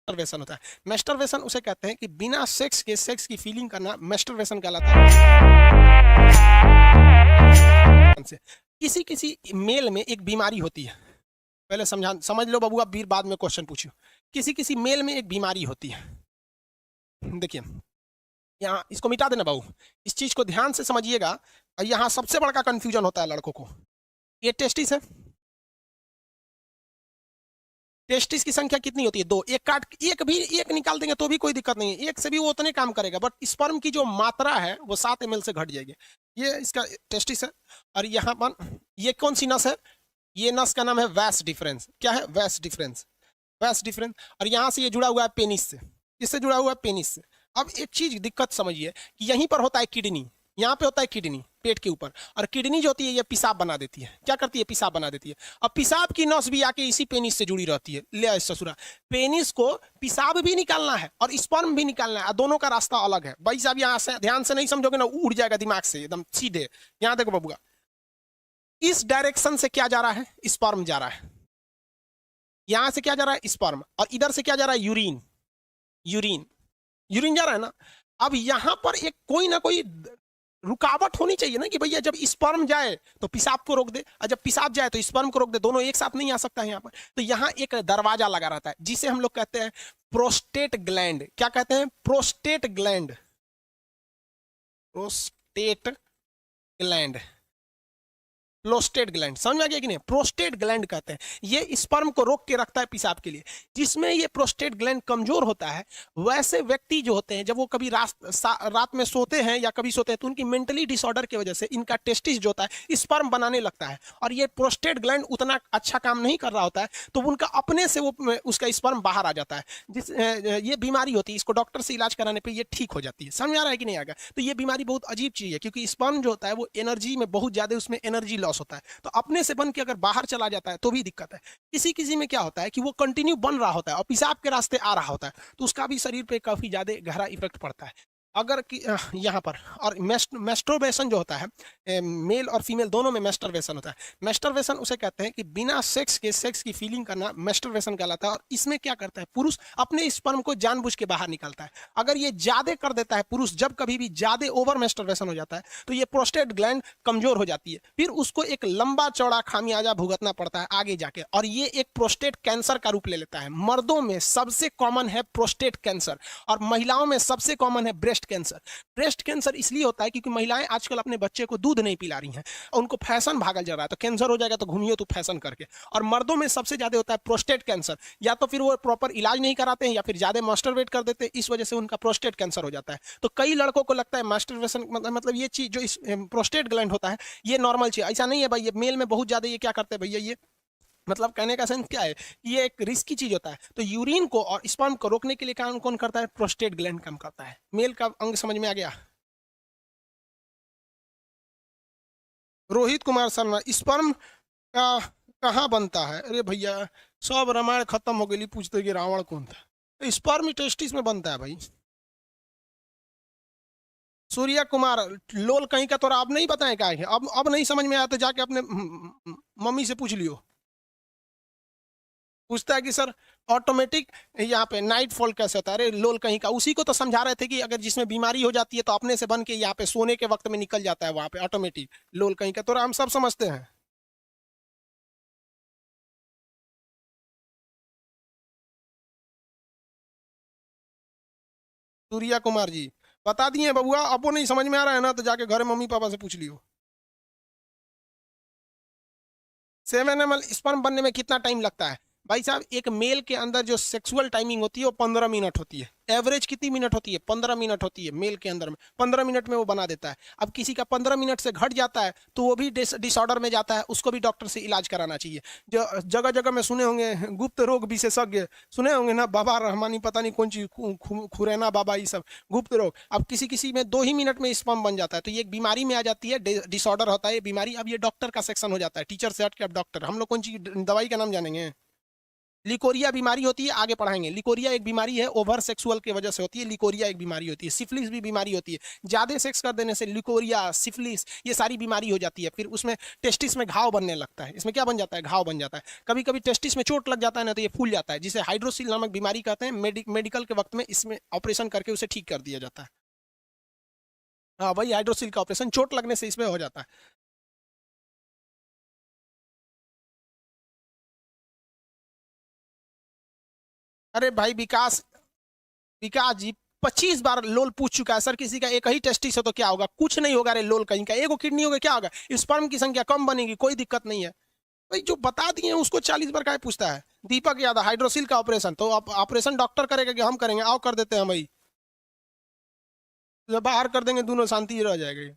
Masturbation होता है। Masturbation उसे कहते हैं कि बिना सेक्स के सेक्स की फीलिंग करना मैस्टरबेशन कहलाता है। किसी किसी मेल में एक बीमारी होती है, पहले समझ लो बबुआ, फिर बाद में क्वेश्चन पूछियो। किसी किसी मेल में एक बीमारी होती है। देखिए यहाँ इसको मिटा देना बाबू, इस चीज को ध्यान से समझिएगा। यहाँ सबसे बड़ा कंफ्यूजन होता है लड़कों को। ये टेस्टिस है, टेस्टिस की संख्या कितनी होती है? दो। एक निकाल देंगे तो भी कोई दिक्कत नहीं है, एक से भी वो उतने काम करेगा, बट स्पर्म की जो मात्रा है वो 7 ml से घट जाएगी। ये इसका टेस्टिस है। और यहाँ पर ये कौन सी नस है? ये नस का नाम है वैस डिफरेंस। क्या है? वैस डिफरेंस, वैस डिफरेंस। और यहाँ से ये जुड़ा हुआ है पेनिस से, इससे जुड़ा हुआ है पेनिस से। अब एक चीज दिक्कत समझिए कि यहीं पर होता है किडनी, यहाँ पे होता है किडनी पेट के ऊपर, और किडनी जो होती है ये पेशाब बना देती है। क्या करती है? पेशाब बना देती है। अब पेशाब की नस भी आके इसी पेनिस से जुड़ी रहती है। ले ससुरा, पेनिस को पेशाब भी निकालना है और स्पर्म भी निकालना है, दोनों का रास्ता अलग है भाई साहब। यहाँ से ध्यान से नहीं समझोगे ना, उड़ जाएगा दिमाग से एकदम सीधे। यहाँ देखो बबुआ, इस डायरेक्शन से क्या जा रहा है? स्पर्म जा रहा है। यहां से क्या जा रहा है? स्पर्म। और इधर से क्या जा रहा है? यूरिन। यूरिन, यूरिन जा रहा है ना। अब यहां पर एक कोई ना कोई रुकावट होनी चाहिए ना, कि भैया जब स्पर्म जाए तो पेशाब को रोक दे, और जब पेशाब जाए तो स्पर्म को रोक दे। दोनों एक साथ नहीं आ सकता है यहाँ पर। तो यहाँ एक दरवाजा लगा रहता है जिसे हम लोग कहते हैं प्रोस्टेट ग्लैंड। क्या कहते हैं? Prostate gland. Prostate gland, prostate gland, समझ में आ गया कि नहीं? प्रोस्टेट ग्लैंड कहते हैं, ये स्पर्म को रोक के रखता है पेशाब के लिए। जिसमें ये प्रोस्टेट ग्लैंड कमजोर होता है, वैसे व्यक्ति जो होते हैं जब वो कभी रात में सोते हैं या कभी सोते हैं, तो उनकी मेंटली डिसऑर्डर की वजह से इनका टेस्टिस जो होता है स्पर्म बनाने लगता है, और ये प्रोस्टेट ग्लैंड उतना अच्छा काम नहीं कर रहा होता है, तो उनका अपने से वो उसका स्पर्म बाहर आ जाता है। ये बीमारी होती है, इसको डॉक्टर से इलाज कराने पर ये ठीक हो जाती है। समझ में आ रहा है कि नहीं आएगा? तो ये बीमारी बहुत अजीब चीज है, क्योंकि स्पर्म जो होता है वो एनर्जी में बहुत ज्यादा, उसमें एनर्जी लॉस होता है, तो अपने से बन के अगर बाहर चला जाता है तो भी दिक्कत है। किसी किसी में क्या होता है कि वो कंटिन्यू बन रहा होता है और पेशाब के रास्ते आ रहा होता है, तो उसका भी शरीर पे काफी ज्यादा गहरा इफेक्ट पड़ता है। अगर यहाँ पर, और मेस्टरबेशन जो होता है, मेल और फीमेल दोनों में मेस्टरबेशन होता है। मेस्टरबेशन उसे कहते हैं कि बिना सेक्स के सेक्स की फीलिंग करना मेस्टरबेशन कहलाता है। और इसमें क्या करता है? पुरुष अपने स्पर्म को जानबूझ के बाहर निकालता है। अगर ये ज्यादा कर देता है पुरुष, जब कभी भी ज्यादा ओवर मेस्टरबेशन हो जाता है, तो ये प्रोस्टेट ग्लैंड कमजोर हो जाती है, फिर उसको एक लंबा चौड़ा खामियाजा भुगतना पड़ता है आगे जाके, और ये एक प्रोस्टेट कैंसर का रूप ले लेता है। मर्दों में सबसे कॉमन है प्रोस्टेट कैंसर, और महिलाओं में सबसे कॉमन है ब्रेस्ट कैंसर। ब्रेस्ट कैंसर इसलिए होता है क्योंकि महिलाएं आजकल अपने बच्चे को दूध नहीं पिला रही हैं, उनको फैशन भागल जा रहा है, तो कैंसर हो जाएगा तो घूमिए तो फैशन करके। और मर्दों में सबसे ज्यादा होता है प्रोस्टेट कैंसर, या तो फिर वो प्रॉपर इलाज नहीं कराते हैं, या फिर ज्यादा मास्टरबेट कर देते हैं, इस वजह से उनका प्रोस्टेट कैंसर हो जाता है। तो कई लड़कों को लगता है मास्टरबेशन मतलब ये चीज जो इस प्रोस्टेट ग्लैंड होता है ये नॉर्मल चीज, ऐसा नहीं है भाई। ये मेल में बहुत ज्यादा ये क्या करते हैं भैया, ये मतलब कहने का सेंस क्या है, ये एक रिस्की चीज होता है। तो यूरिन को और स्पर्म को रोकने के लिए काम कौन करता है? प्रोस्टेट ग्लैंड काम करता है। मेल का अंग समझ में आ गया? रोहित कुमार शर्मा, स्पर्म का कहाँ बनता है? अरे भैया सब रामायण खत्म हो गई, पूछते कि रावण कौन था। स्पर्म टेस्टिस में बनता है भाई। सूर्या कुमार, लोल कहीं का, तो आप नहीं बताएं क्या है? अब नहीं समझ में आया तो जाके अपने मम्मी से पूछ लियो। पूछता है कि सर ऑटोमेटिक यहाँ पे नाइट फॉल कैसे होता है? अरे लोल कहीं का, उसी को तो समझा रहे थे कि अगर जिसमें बीमारी हो जाती है तो अपने से बन के यहाँ पे सोने के वक्त में निकल जाता है वहां पे ऑटोमेटिक। लोल कहीं का तो हम सब समझते हैं। सूर्या कुमार जी बता दिए बबुआ, आपको नहीं समझ में आ रहा है ना तो जाके घर मम्मी पापा से पूछ लियो। 7 ml स्पर्म बनने में कितना टाइम लगता है? भाई साहब एक मेल के अंदर जो सेक्सुअल टाइमिंग होती है वो 15 मिनट होती है। एवरेज कितनी मिनट होती है? 15 मिनट होती है मेल के अंदर में। 15 मिनट में वो बना देता है। अब किसी का 15 मिनट से घट जाता है तो वो भी डिसऑर्डर में जाता है, उसको भी डॉक्टर से इलाज कराना चाहिए। जो जगह जगह में सुने होंगे गुप्त रोग विशेषज्ञ, सुने होंगे ना, बाबा रहमानी पता नहीं कौन चीज खुरैना बाबा, ये सब गुप्त रोग। अब किसी किसी में 2 ही मिनट में स्पर्म बन जाता है, तो ये एक बीमारी में आ जाती है, डिसऑर्डर होता है ये बीमारी। अब ये डॉक्टर का सेक्शन हो जाता है, टीचर से हट के अब डॉक्टर। हम लोग कौन सी दवाई का नाम जानेंगे? लिकोरिया बीमारी होती है, आगे पढ़ाएंगे। लिकोरिया एक बीमारी है, ओवर सेक्सुअल की वजह से होती है। लिकोरिया एक बीमारी होती है। सिफिलिस भी बीमारी होती है, ज्यादा सेक्स कर देने से लिकोरिया, सिफिलिस, ये सारी बीमारी हो जाती है। फिर उसमें टेस्टिस में घाव बनने लगता है। इसमें क्या बन जाता है? घाव बन जाता है। कभी कभी टेस्टिस में चोट लग जाता है ना, तो ये फूल जाता है, जिसे हाइड्रोसिल नामक बीमारी कहते हैं। मेडिकल के वक्त में इसमें ऑपरेशन करके उसे ठीक कर दिया जाता है। हाँ, वही हाइड्रोसिल का ऑपरेशन, चोट लगने से इसमें हो जाता है। अरे भाई विकास, विकास जी 25 बार लोल पूछ चुका है सर। किसी का एक ही टेस्टिस है तो क्या होगा? कुछ नहीं होगा रे, लोल कहीं का, एगो किडनी होगा क्या होगा? स्पर्म की संख्या कम बनेगी, कोई दिक्कत नहीं है। भाई जो बता दिए उसको 40 बार क्या पूछता है? दीपक यादव, हाइड्रोसिल का ऑपरेशन तो ऑपरेशन डॉक्टर करेगा कि हम करेंगे? आओ कर देते हैं भाई, बाहर कर देंगे, दोनों शांति रह जाएगी।